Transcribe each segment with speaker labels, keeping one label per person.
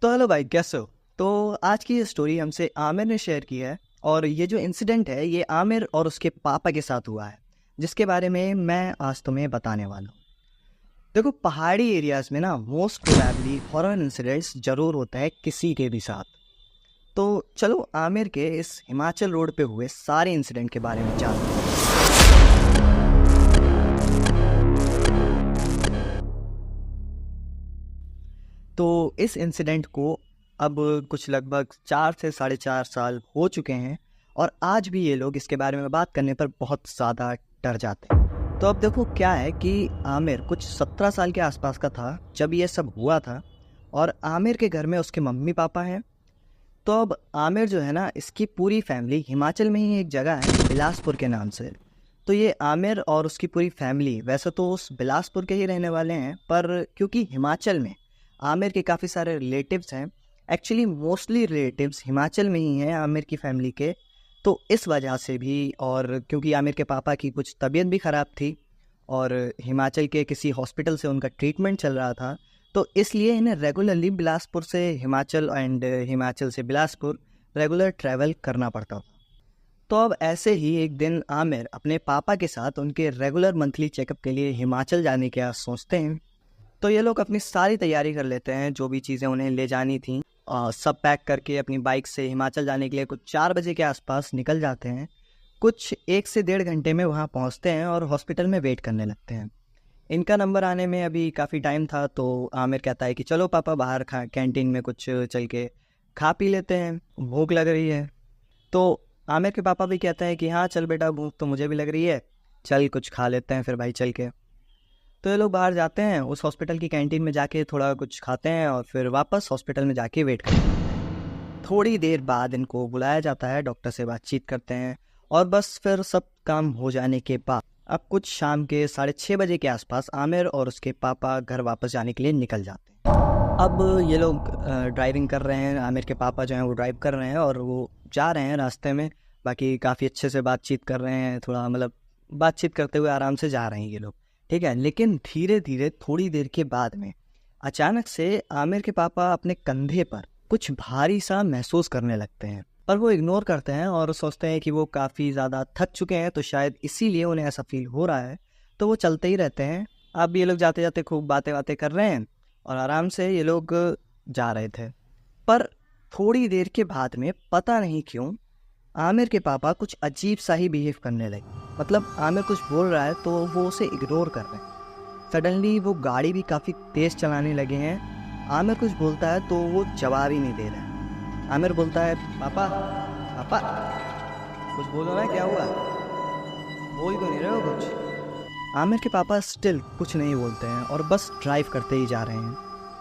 Speaker 1: तो हेलो भाई, कैसे हो? तो आज की ये स्टोरी हमसे आमिर ने शेयर की है और ये जो इंसिडेंट है ये आमिर और उसके पापा के साथ हुआ है, जिसके बारे में मैं आज तुम्हें बताने वाला हूँ। देखो, पहाड़ी एरियाज में ना मोस्ट प्रोबेबली हॉरर इंसिडेंट्स जरूर होता है किसी के भी साथ। तो चलो आमिर के इस हिमाचल रोड पे हुए सारे इंसिडेंट के बारे में जानते हैं। तो इस इंसिडेंट को अब कुछ लगभग 4 से 4.5 साल हो चुके हैं और आज भी ये लोग इसके बारे में बात करने पर बहुत ज़्यादा डर जाते हैं। तो अब देखो क्या है कि आमिर कुछ 17 साल के आसपास का था जब ये सब हुआ था और आमिर के घर में उसके मम्मी पापा हैं। तो अब आमिर जो है ना, इसकी पूरी फैमिली हिमाचल में ही एक जगह है बिलासपुर के नाम से। तो ये आमिर और उसकी पूरी फैमिली वैसे तो उस बिलासपुर के ही रहने वाले हैं, पर क्योंकि हिमाचल में आमिर के काफ़ी सारे रिलेटिव्स हैं, एक्चुअली मोस्टली रिलेटिव्स हिमाचल में ही हैं आमिर की फैमिली के। तो इस वजह से भी, और क्योंकि आमिर के पापा की कुछ तबीयत भी ख़राब थी और हिमाचल के किसी हॉस्पिटल से उनका ट्रीटमेंट चल रहा था, तो इसलिए इन्हें रेगुलरली बिलासपुर से हिमाचल एंड हिमाचल से बिलासपुर रेगुलर ट्रैवल करना पड़ता था। तो अब ऐसे ही एक दिन आमिर अपने पापा के साथ उनके रेगुलर मंथली चेकअप के लिए हिमाचल जाने का सोचते हैं। तो ये लोग अपनी सारी तैयारी कर लेते हैं, जो भी चीज़ें उन्हें ले जानी थी सब पैक करके अपनी बाइक से हिमाचल जाने के लिए कुछ 4 बजे के आसपास निकल जाते हैं। कुछ 1 से 1.5 घंटे में वहाँ पहुँचते हैं और हॉस्पिटल में वेट करने लगते हैं। इनका नंबर आने में अभी काफ़ी टाइम था, तो आमिर कहता है कि चलो पापा बाहर कैंटीन में कुछ चल के खा पी लेते हैं, भूख लग रही है। तो आमिर के पापा भी कहते हैं कि हाँ चल बेटा, भूख तो मुझे भी लग रही है, चल कुछ खा लेते हैं फिर भाई चल के। तो ये लोग बाहर जाते हैं, उस हॉस्पिटल की कैंटीन में जाके थोड़ा कुछ खाते हैं और फिर वापस हॉस्पिटल में जाके वेट करते हैं। थोड़ी देर बाद इनको बुलाया जाता है, डॉक्टर से बातचीत करते हैं और बस फिर सब काम हो जाने के बाद अब कुछ शाम के 6:30 बजे के आसपास आमिर और उसके पापा घर वापस जाने के लिए निकल जाते हैं। अब ये लोग ड्राइविंग कर रहे हैं, आमिर के पापा जो हैं वो ड्राइव कर रहे हैं और वो जा रहे हैं रास्ते में। बाकी काफ़ी अच्छे से बातचीत कर रहे हैं, थोड़ा मतलब बातचीत करते हुए आराम से जा रहे हैं ये लोग, ठीक है। लेकिन धीरे धीरे थोड़ी देर के बाद में अचानक से आमिर के पापा अपने कंधे पर कुछ भारी सा महसूस करने लगते हैं, पर वो इग्नोर करते हैं और सोचते हैं कि वो काफ़ी ज़्यादा थक चुके हैं, तो शायद इसीलिए उन्हें ऐसा फील हो रहा है। तो वो चलते ही रहते हैं। अब ये लोग जाते जाते खूब बातें कर रहे हैं और आराम से ये लोग जा रहे थे। पर थोड़ी देर के बाद में पता नहीं क्यों आमिर के पापा कुछ अजीब सा ही बिहेव करने लगे। मतलब आमिर कुछ बोल रहा है तो वो उसे इग्नोर कर रहे हैं। सडनली वो गाड़ी भी काफ़ी तेज़ चलाने लगे हैं। आमिर कुछ बोलता है तो वो जवाब ही नहीं दे रहा है। आमिर बोलता है पापा पापा कुछ बोलो ना, क्या हुआ, बोल क्यों नहीं रहे हो कुछ। आमिर के पापा स्टिल कुछ नहीं बोलते हैं और बस ड्राइव करते ही जा रहे हैं।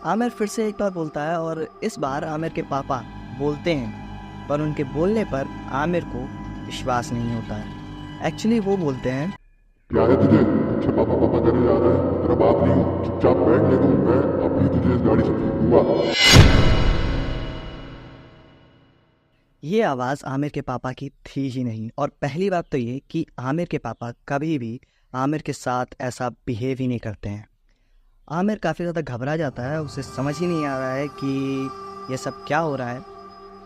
Speaker 1: आमिर फिर से एक बार बोलता है और इस बार आमिर के पापा बोलते हैं, पर उनके बोलने पर आमिर को विश्वास नहीं होता है। एक्चुअली वो बोलते हैं,
Speaker 2: क्या है तुझे? अच्छा पापा पापा करे जा रहा है, तेरा बाप नहीं हूँ, चुपचाप बैठ ले तू, मैं अभी तुझे इस गाड़ी से फेंकूंगा।
Speaker 1: ये आवाज़ आमिर के पापा की थी ही नहीं। और पहली बात तो ये कि आमिर के पापा कभी भी आमिर के साथ ऐसा बिहेव ही नहीं करते हैं। आमिर काफ़ी ज़्यादा घबरा जाता है, उसे समझ ही नहीं आ रहा है कि ये सब क्या हो रहा है।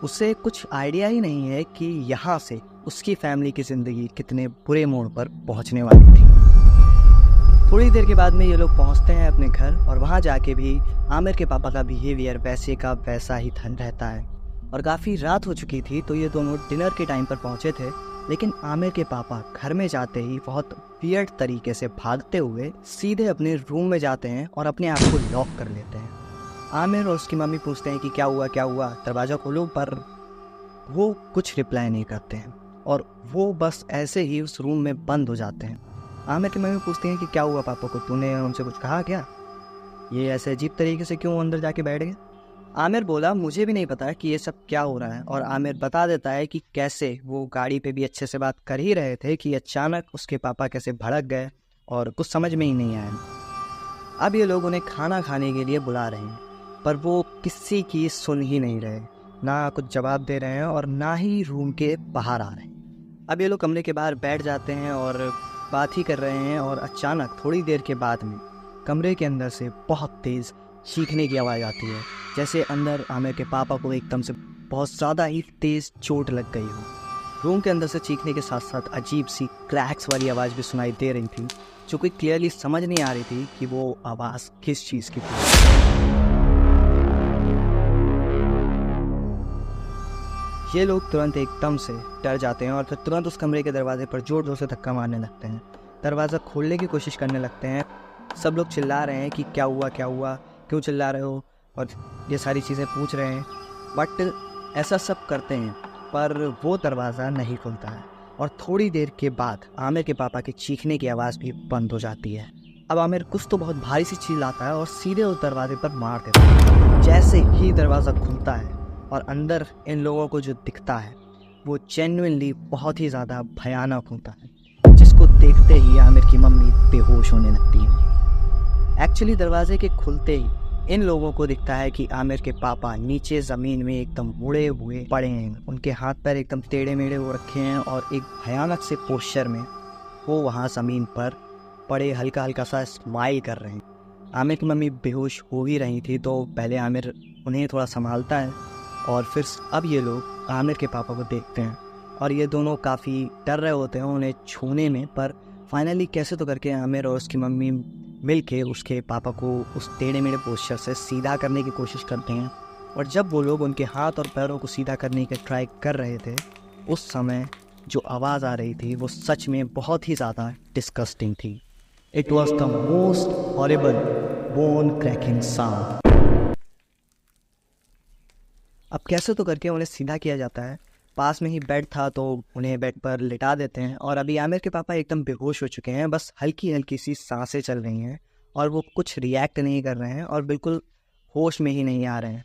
Speaker 1: उसे कुछ आइडिया ही नहीं है कि यहाँ से उसकी फैमिली की ज़िंदगी कितने बुरे मोड़ पर पहुँचने वाली थी। थोड़ी देर के बाद में ये लोग पहुँचते हैं अपने घर और वहाँ जाके भी आमिर के पापा का बिहेवियर वैसे का वैसा ही रहता है। और काफ़ी रात हो चुकी थी, तो ये दोनों डिनर के टाइम पर पहुँचे थे। लेकिन आमिर के पापा घर में जाते ही बहुत वियर्ड तरीके से भागते हुए सीधे अपने रूम में जाते हैं और अपने आप को लॉक कर लेते हैं। आमिर और उसकी मम्मी पूछते हैं कि क्या हुआ, दरवाज़ा खोलो, पर वो कुछ रिप्लाई नहीं करते हैं और वो बस ऐसे ही उस रूम में बंद हो जाते हैं। आमिर की मम्मी पूछती हैं कि क्या हुआ पापा को, तूने उनसे कुछ कहा क्या, ये ऐसे अजीब तरीके से क्यों अंदर जाके बैठ गए। आमिर बोला मुझे भी नहीं पता कि ये सब क्या हो रहा है। और आमिर बता देता है कि कैसे वो गाड़ी पे भी अच्छे से बात कर ही रहे थे कि अचानक उसके पापा कैसे भड़क गए और कुछ समझ में ही नहीं आया। अब ये लोग उन्हें खाना खाने के लिए बुला रहे हैं, पर वो किसी की सुन ही नहीं रहे, ना कुछ जवाब दे रहे हैं और ना ही रूम के बाहर आ रहे हैं। अब ये लोग कमरे के बाहर बैठ जाते हैं और बात ही कर रहे हैं और अचानक थोड़ी देर के बाद में कमरे के अंदर से बहुत तेज़ चीखने की आवाज़ आती है जैसे अंदर आमिर के पापा को एकदम से बहुत ज़्यादा ही तेज़ चोट लग गई हो। रूम के अंदर से चीखने के साथ साथ अजीब सी क्रैक्स वाली आवाज़ भी सुनाई दे रही थी, जो कोई क्लियरली समझ नहीं आ रही थी कि वो आवाज़ किस चीज़ की थी। ये लोग तुरंत एकदम से डर जाते हैं और फिर तुरंत उस कमरे के दरवाजे पर जोर जोर से धक्का मारने लगते हैं। दरवाज़ा खोलने की कोशिश करने लगते हैं। सब लोग चिल्ला रहे हैं कि क्या हुआ, क्यों चिल्ला रहे हो, और ये सारी चीज़ें पूछ रहे हैं। बट ऐसा सब करते हैं पर वो दरवाज़ा नहीं खुलता है और थोड़ी देर के बाद आमिर के पापा के चीखने की आवाज़ भी बंद हो जाती है। अब आमिर कुछ तो बहुत भारी सी चीज़ लाता है और सीधे उस दरवाजे पर मार देता है। जैसे ही दरवाज़ा खुलता है और अंदर इन लोगों को जो दिखता है वो जेन्युइनली बहुत ही ज़्यादा भयानक होता है, जिसको देखते ही आमिर की मम्मी बेहोश होने लगती है। एक्चुअली दरवाजे के खुलते ही इन लोगों को दिखता है कि आमिर के पापा नीचे ज़मीन में एकदम मुड़े हुए पड़े हैं। उनके हाथ पैर एकदम टेढ़े मेढ़े हो रखे हैं और एक भयानक से पोस्चर में वो वहाँ ज़मीन पर पड़े हल्का हल्का सा स्माइल कर रहे हैं। आमिर की मम्मी बेहोश हो ही रही थी, तो पहले आमिर उन्हें थोड़ा संभालता है और फिर अब ये लोग आमिर के पापा को देखते हैं और ये दोनों काफ़ी डर रहे होते हैं उन्हें छूने में। पर फाइनली कैसे तो करके आमिर और उसकी मम्मी मिलके उसके पापा को उस टेढ़े मेढ़े पोस्चर से सीधा करने की कोशिश करते हैं। और जब वो लोग उनके हाथ और पैरों को सीधा करने की ट्राई कर रहे थे, उस समय जो आवाज़ आ रही थी वो सच में बहुत ही ज़्यादा डिस्गस्टिंग थी। It was the most horrible bone cracking sound. अब कैसे तो करके उन्हें सीधा किया जाता है। पास में ही बेड था तो उन्हें बेड पर लिटा देते हैं और अभी आमिर के पापा एकदम बेहोश हो चुके हैं। बस हल्की हल्की सी सांसें चल रही हैं और वो कुछ रिएक्ट नहीं कर रहे हैं और बिल्कुल होश में ही नहीं आ रहे हैं।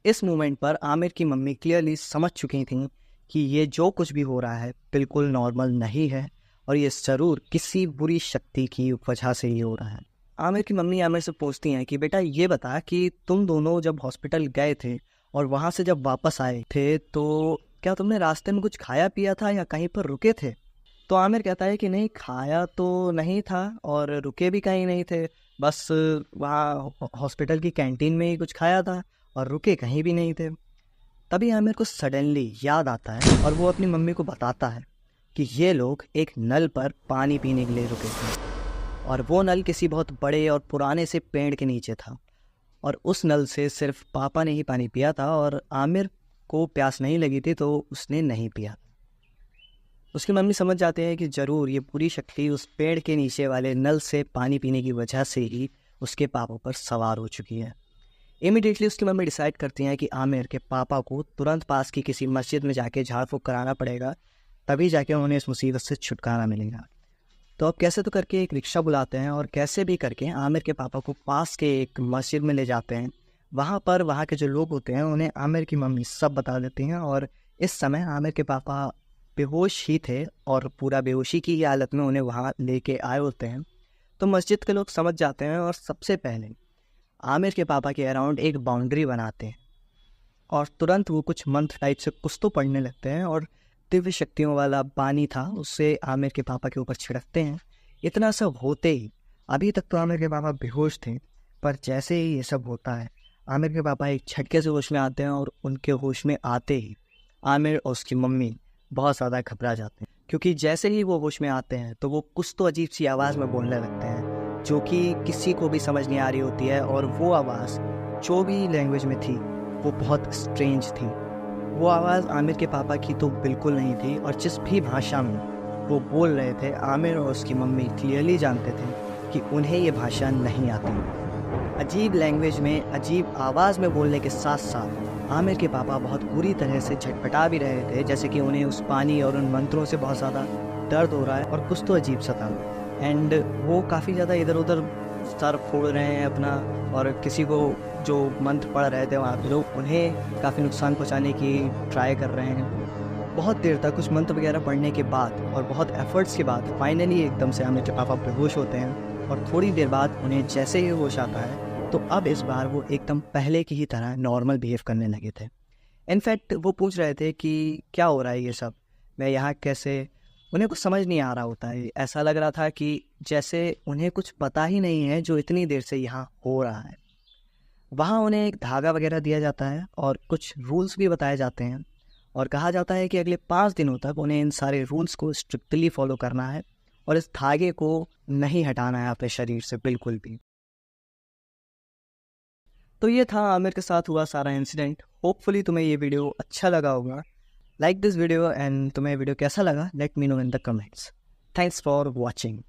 Speaker 1: इस मोमेंट पर आमिर की मम्मी क्लियरली समझ चुकी थी कि ये जो कुछ भी हो रहा है बिल्कुल नॉर्मल नहीं है और ये ज़रूर किसी बुरी शक्ति की वजह से ही हो रहा है। आमिर की मम्मी आमिर से पूछती हैं कि बेटा ये बता कि तुम दोनों जब हॉस्पिटल गए थे और वहाँ से जब वापस आए थे तो क्या तुमने रास्ते में कुछ खाया पिया था या कहीं पर रुके थे? तो आमिर कहता है कि नहीं, खाया तो नहीं था और रुके भी कहीं नहीं थे, बस वहाँ हॉस्पिटल की कैंटीन में ही कुछ खाया था और रुके कहीं भी नहीं थे। तभी आमिर को सडनली याद आता है और वो अपनी मम्मी को बताता है कि ये लोग एक नल पर पानी पीने के लिए रुके थे और वो नल किसी बहुत बड़े और पुराने से पेड़ के नीचे था और उस नल से सिर्फ पापा ने ही पानी पिया था और आमिर को प्यास नहीं लगी थी तो उसने नहीं पिया। उसकी मम्मी समझ जाते हैं कि ज़रूर ये पूरी शक्ति उस पेड़ के नीचे वाले नल से पानी पीने की वजह से ही उसके पापा पर सवार हो चुकी है। इमीडिएटली उसकी मम्मी डिसाइड करती हैं कि आमिर के पापा को तुरंत पास की किसी मस्जिद में जाके झाड़ फूँक कराना पड़ेगा, तभी जाके उन्हें इस मुसीबत से छुटकारा मिलेगा। तो अब कैसे तो करके एक रिक्शा बुलाते हैं और कैसे भी करके आमिर के पापा को पास के एक मस्जिद में ले जाते हैं। वहाँ पर वहाँ के जो लोग होते हैं उन्हें आमिर की मम्मी सब बता देती हैं और इस समय आमिर के पापा बेहोश ही थे और पूरा बेहोशी की हालत में उन्हें वहाँ लेके आए होते हैं। तो मस्जिद के लोग समझ जाते हैं और सबसे पहले आमिर के पापा के अराउंड एक बाउंड्री बनाते हैं और तुरंत वो कुछ मंत्र टाइप से कुछ तो पढ़ने लगते हैं और दिव्य शक्तियों वाला पानी था उससे आमिर के पापा के ऊपर छिड़कते हैं। इतना सब होते ही अभी तक तो आमिर के पापा बेहोश थे, पर जैसे ही ये सब होता है आमिर के पापा एक झटके से होश में आते हैं और उनके होश में आते ही आमिर और उसकी मम्मी बहुत ज़्यादा घबरा जाते हैं, क्योंकि जैसे ही वो होश में आते हैं तो वो कुछ तो अजीब सी आवाज़ में बोलने लगते हैं जो कि किसी को भी समझ नहीं आ रही होती है। और वो आवाज़ जो भी लैंग्वेज में थी वो बहुत स्ट्रेंज थी। वो आवाज़ आमिर के पापा की तो बिल्कुल नहीं थी और जिस भी भाषा में वो बोल रहे थे आमिर और उसकी मम्मी क्लियरली जानते थे कि उन्हें ये भाषा नहीं आती। अजीब लैंग्वेज में अजीब आवाज़ में बोलने के साथ साथ आमिर के पापा बहुत बुरी तरह से झटपटा भी रहे थे, जैसे कि उन्हें उस पानी और उन मंत्रों से बहुत ज़्यादा दर्द हो रहा है और कुछ तो अजीब सा था। एंड वो काफ़ी ज़्यादा इधर उधर सर फोड़ रहे हैं अपना और किसी को जो मंत्र पढ़ रहे थे वहाँ पे लोग उन्हें काफ़ी नुकसान पहुँचाने की ट्राई कर रहे हैं। बहुत देर तक कुछ मंत्र वगैरह पढ़ने के बाद और बहुत एफर्ट्स के बाद फाइनली एकदम से आमिर के पापा बेहोश होते हैं और थोड़ी देर बाद उन्हें जैसे ही होश आता है तो अब इस बार वो एकदम पहले की ही तरह नॉर्मल बिहेव करने लगे थे। इनफैक्ट वो पूछ रहे थे कि क्या हो रहा है ये सब, मैं यहाँ कैसे, उन्हें कुछ समझ नहीं आ रहा होता है। ऐसा लग रहा था कि जैसे उन्हें कुछ पता ही नहीं है जो इतनी देर से यहाँ हो रहा है। वहाँ उन्हें एक धागा वगैरह दिया जाता है और कुछ रूल्स भी बताए जाते हैं और कहा जाता है कि अगले 5 दिनों तक उन्हें इन सारे रूल्स को स्ट्रिक्टली फॉलो करना है और इस धागे को नहीं हटाना है अपने शरीर से बिल्कुल भी। तो ये था आमिर के साथ हुआ सारा इंसिडेंट। होपफुली तुम्हें ये वीडियो अच्छा लगा होगा। लाइक दिस वीडियो एंड तुम्हें वीडियो कैसा लगा let me know in the comments. Thanks for watching.